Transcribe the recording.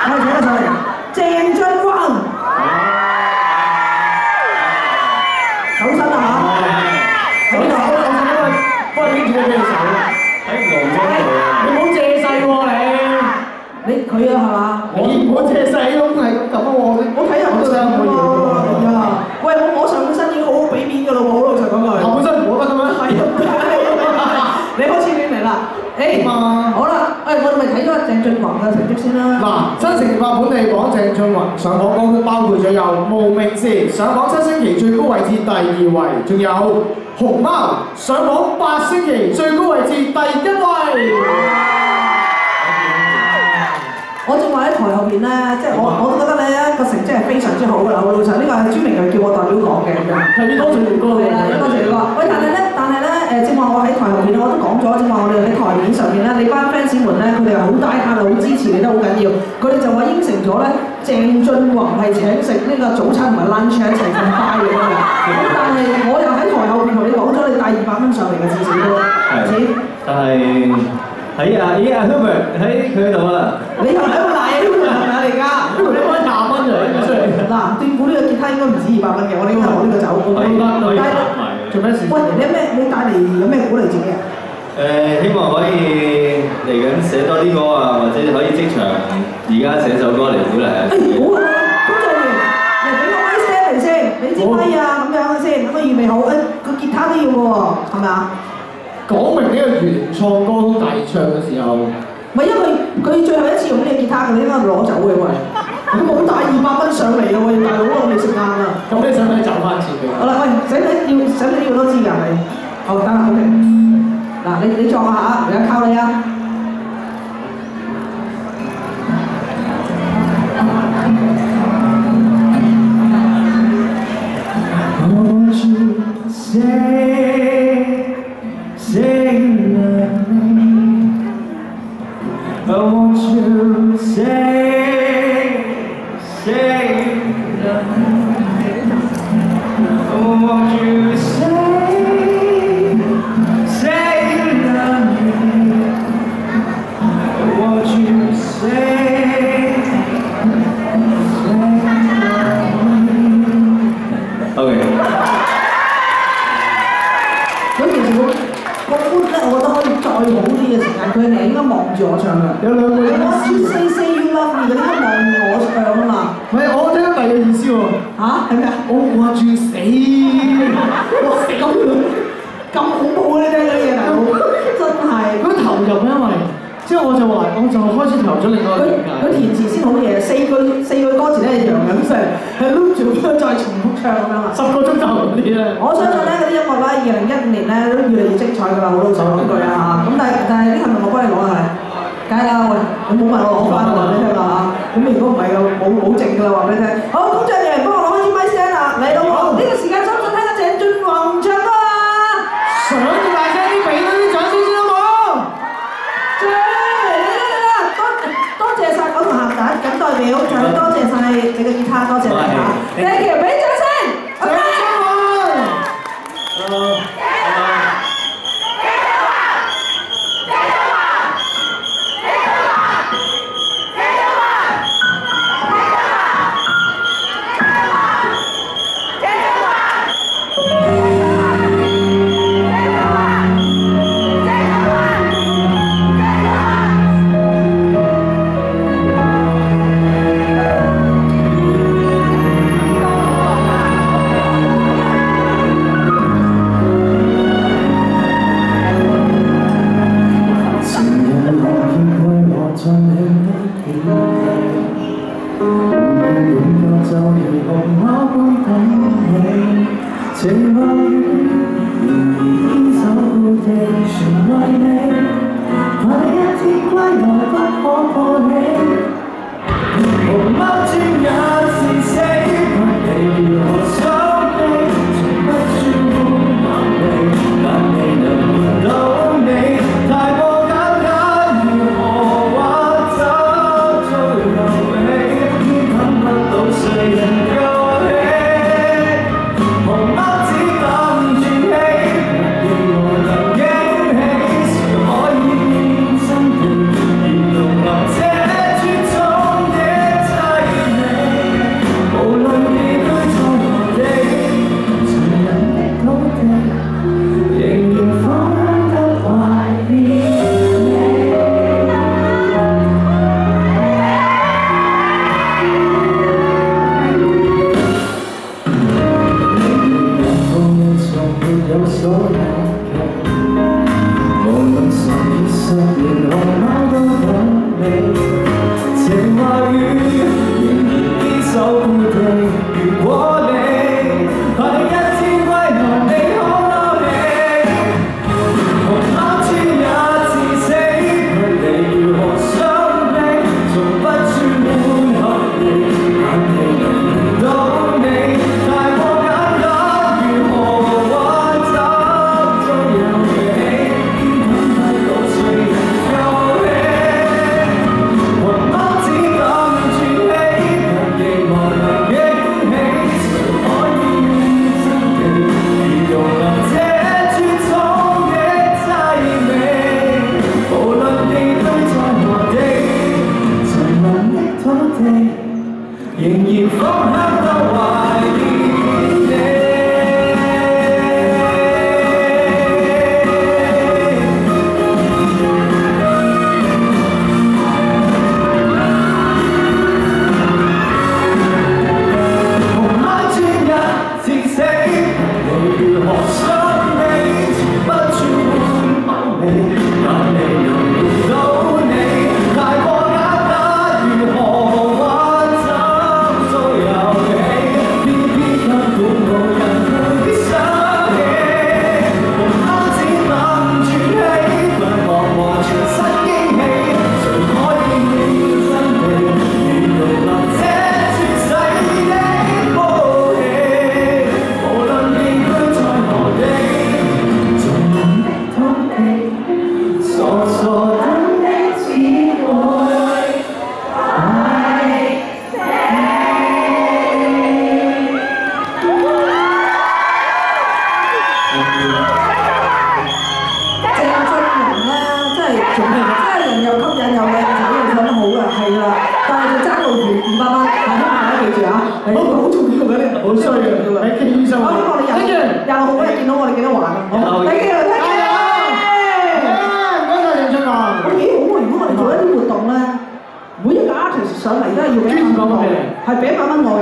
我哋請佢上嚟，鄭俊弘，手伸啊嚇，手伸，幫佢拎住佢手，喺黃裝度，你唔好借勢喎你佢啊係嘛？你唔好借勢咁係咁啊我睇人都想可以係啊，喂我上半身已經好俾面㗎咯喎，好老實講句。下半身唔好得㗎咩？係你開始亂嚟啦。好啦，我哋咪睇咗鄭俊弘嘅成績先啦。嗱，新城發本地榜鄭俊弘上榜歌包括咗有無名氏上榜7星期最高位置第2位，仲有熊貓上榜8星期最高位置第1位。我正話喺台後邊咧，即係我都覺得咧個成績係非常之好㗎啦，好老實。呢個係朱明佢叫我代表講嘅咁樣。係多謝你哥。係啦，多謝你哥。喂，但係咧，正話我喺台後邊我都講咗，正話我哋喺台面上面咧，你班 fans 們咧，佢哋係好大壓力，好支持你都好緊要。佢哋就話應承咗咧，鄭俊弘係請食呢個早餐同埋 lunch 一齊咁快嘅咁樣。咁但係我又喺台後邊同你講咗，你帶200蚊上嚟嘅至少都。係。但係。喺阿 Hubert 喺佢度啊！你又喺度賴 Hubert 係咪啊？你而家你開20蚊嚟出嚟。嗱，斷估呢個吉他應該唔止200蚊嘅，我呢個就做咩事？喂，你帶嚟有咩鼓勵自己啊？希望可以嚟緊寫多啲歌啊，或者可以即場而家寫首歌嚟鼓勵下自己。好啊，工作員，嚟俾個咪聲嚟先，你支咪啊咁樣先，咁啊預備好，個吉他都要嘅喎，係咪啊？講明呢個原創歌大唱嘅時候，唔係因為佢最後一次用呢個吉他，佢應該攞走嘅喂，佢冇帶200蚊上嚟嘅喎，大佬我未食晏啊！咁你使唔使走翻錢俾我？好啦，喂，使唔使要多支㗎你？好得啦 ，OK。嗱，你作下嚇，而家靠你啊！I want you to say the name. I want you to say the name. I want you to say the name. Okay. 咁其實個寬咧，我覺得可以再好啲嘅時間，佢係應該望住我唱嘅。有兩個意思。Say you love me，佢應該望住我唱啊嘛。唔係，我聽第二個意思喎。嚇？係咩啊？我話住死。哇！咁恐怖嘅呢啲嘢大佬，真係。佢投入因為，之後我就開始投咗另外一個境界。佢填詞先好嘢，4句歌詞咧係揚緊聲，係 loop 住咁樣再重複唱咁樣啊。10個鐘頭嗰啲咧。我相信咧嗰啲音樂咧，2015年咧都越嚟越精彩㗎啦，好老實講句啊嚇。咁但係呢係咪我幫你攞啊？梗係啦，喂，你冇問我攞翻喎，你聽啦嚇。咁如果唔係嘅，冇證㗎啦，話俾你聽。好，工作人員幫我攞開支咪聲啦，嚟到我呢個時間，想唔想聽下鄭俊弘唱歌啊？想要大聲啲，俾多啲掌聲先好冇？多謝晒我同鹹蛋，咁代表就多謝晒你嘅吉他，多謝你嚇。Thank you，俾掌聲。OK。雨，仍然堅守固定。如果你怕你一天歸來，你可留你。紅貓專也至死，距離如何相比，從不算滿合理，眼皮能見到你，大過簡單，如何挽找都有你，偏偏睇到誰人救起。雲貓只敢轉起，人期望能驚喜，誰可以真地容納這絕種的凄美？無論地堆在何地，沉淪的土地，仍然芳香到懷念你。紅貓專一至死，你如何相比，從不轉換歐美，眼裏能見到你，大過簡單，如何挽找都有你，偏偏根本無人會想起。紅貓只能轉起，兩茫茫全新驚喜，誰可以真地容納這絕世的福氣？無論面對在何地，重臨的土地，傻傻等你只愛快樂。鄭俊弘咧，真係仲係真係人又吸引又靚仔又唱得好啊，係啦，但係就爭到200蚊，大家記住啊，好重要嘅呢，好衰啊！喺 K 醫生。我希望你廿號嗰日見到我哋記得還啊，好，睇見啦，睇見啦。唔該曬鄭俊弘。我幾好喎！如果我哋做一啲活動咧，每一個 artist 上嚟都係要俾1萬蚊我嘅，係俾1萬蚊我嘅。